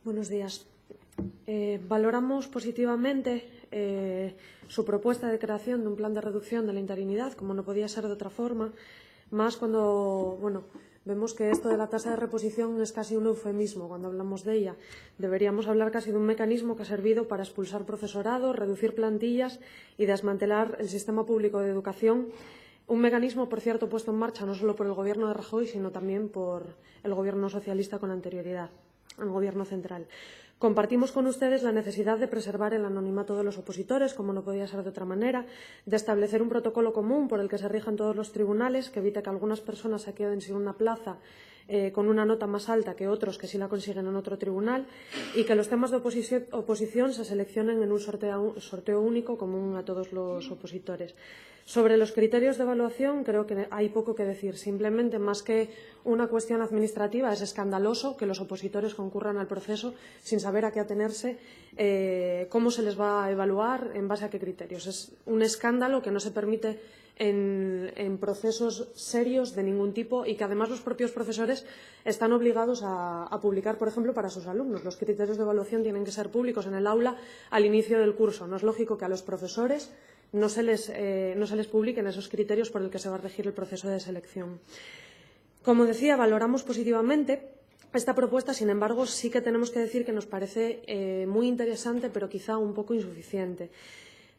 Buenos días. Valoramos positivamente su propuesta de creación de un plan de reducción de la interinidad, como no podía ser de otra forma, más cuando vemos que esto de la tasa de reposición es casi un eufemismo cuando hablamos de ella. Deberíamos hablar casi de un mecanismo que ha servido para expulsar profesorado, reducir plantillas y desmantelar el sistema público de educación. Un mecanismo, por cierto, puesto en marcha no solo por el Gobierno de Rajoy, sino también por el Gobierno socialista con anterioridad, el Gobierno central. Compartimos con ustedes la necesidad de preservar el anonimato de los opositores, como no podía ser de otra manera, de establecer un protocolo común por el que se rijan todos los tribunales, que evite que algunas personas se queden sin una plaza con una nota más alta que otros que sí la consiguen en otro tribunal, y que los temas de oposición se seleccionen en un sorteo único común a todos los opositores. Sobre los criterios de evaluación creo que hay poco que decir. Simplemente, más que una cuestión administrativa, es escandaloso que los opositores concurran al proceso sin saber a qué atenerse, cómo se les va a evaluar, en base a qué criterios. Es un escándalo que no se permite en procesos serios de ningún tipo y que además los propios profesores están obligados a publicar, por ejemplo, para sus alumnos. Los criterios de evaluación tienen que ser públicos en el aula al inicio del curso. No es lógico que a los profesores no se les publiquen esos criterios por el que se va a regir el proceso de selección. Como decía, valoramos positivamente esta propuesta. Sin embargo, sí que tenemos que decir que nos parece muy interesante, pero quizá un poco insuficiente.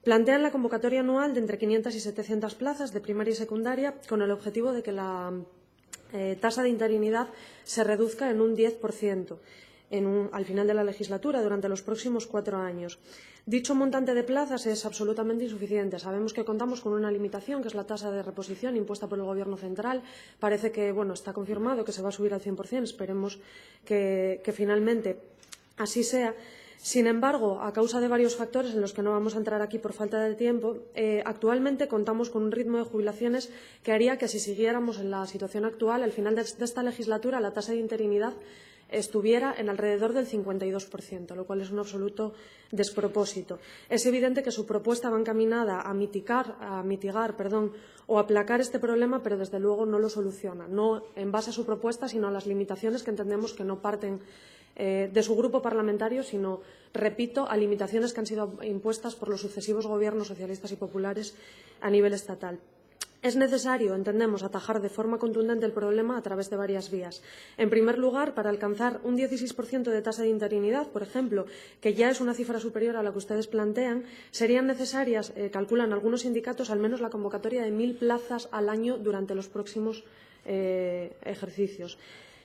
Plantean la convocatoria anual de entre 500 y 700 plazas de primaria y secundaria con el objetivo de que la tasa de interinidad se reduzca en un 10% al final de la legislatura, durante los próximos 4 años. Dicho montante de plazas es absolutamente insuficiente. Sabemos que contamos con una limitación, que es la tasa de reposición impuesta por el Gobierno central. Parece que está confirmado que se va a subir al 100%. Esperemos que finalmente así sea. Sin embargo, a causa de varios factores en los que no vamos a entrar aquí por falta de tiempo, actualmente contamos con un ritmo de jubilaciones que haría que, si siguiéramos en la situación actual, al final de esta legislatura la tasa de interinidad estuviera en alrededor del 52%, lo cual es un absoluto despropósito. Es evidente que su propuesta va encaminada a mitigar o aplacar este problema, pero desde luego no lo soluciona, no en base a su propuesta, sino a las limitaciones que entendemos que no parten de su grupo parlamentario, sino, repito, a limitaciones que han sido impuestas por los sucesivos gobiernos socialistas y populares a nivel estatal. Es necesario, entendemos, atajar de forma contundente el problema a través de varias vías. En primer lugar, para alcanzar un 16% de tasa de interinidad, por ejemplo, que ya es una cifra superior a la que ustedes plantean, serían necesarias, calculan algunos sindicatos, al menos la convocatoria de 1.000 plazas al año durante los próximos ejercicios.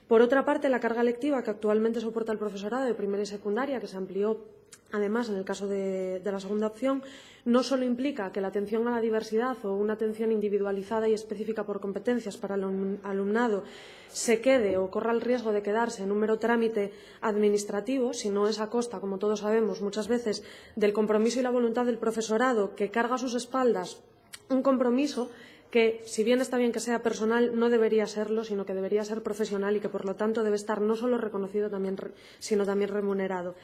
Por otra parte, la carga lectiva que actualmente soporta el profesorado de primaria y secundaria, que se amplió además en el caso de la segunda opción, no solo implica que la atención a la diversidad o una atención individualizada y específica por competencias para el alumnado se quede o corra el riesgo de quedarse en un mero trámite administrativo, sino es a costa, como todos sabemos, muchas veces del compromiso y la voluntad del profesorado, que carga a sus espaldas un compromiso que, si bien está bien que sea personal, no debería serlo, sino que debería ser profesional y que, por lo tanto, debe estar no solo reconocido, sino también remunerado.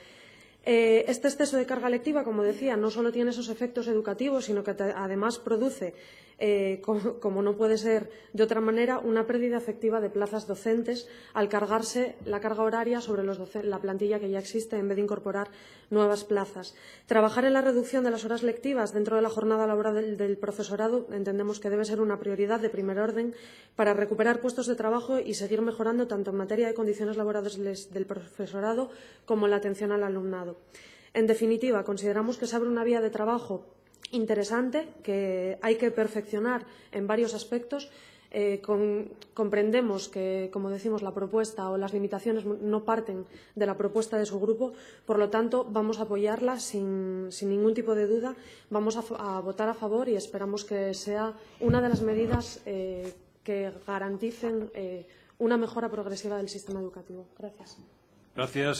Este exceso de carga lectiva, como decía, no solo tiene esos efectos educativos, sino que además produce, como no puede ser de otra manera, una pérdida efectiva de plazas docentes al cargarse la carga horaria sobre la plantilla que ya existe, en vez de incorporar nuevas plazas. Trabajar en la reducción de las horas lectivas dentro de la jornada laboral del profesorado entendemos que debe ser una prioridad de primer orden para recuperar puestos de trabajo y seguir mejorando tanto en materia de condiciones laborales del profesorado como en la atención al alumnado. En definitiva, consideramos que se abre una vía de trabajo interesante, que hay que perfeccionar en varios aspectos. Comprendemos que, como decimos, la propuesta o las limitaciones no parten de la propuesta de su grupo. Por lo tanto, vamos a apoyarla sin ningún tipo de duda. Vamos a votar a favor y esperamos que sea una de las medidas que garanticen una mejora progresiva del sistema educativo. Gracias. Gracias,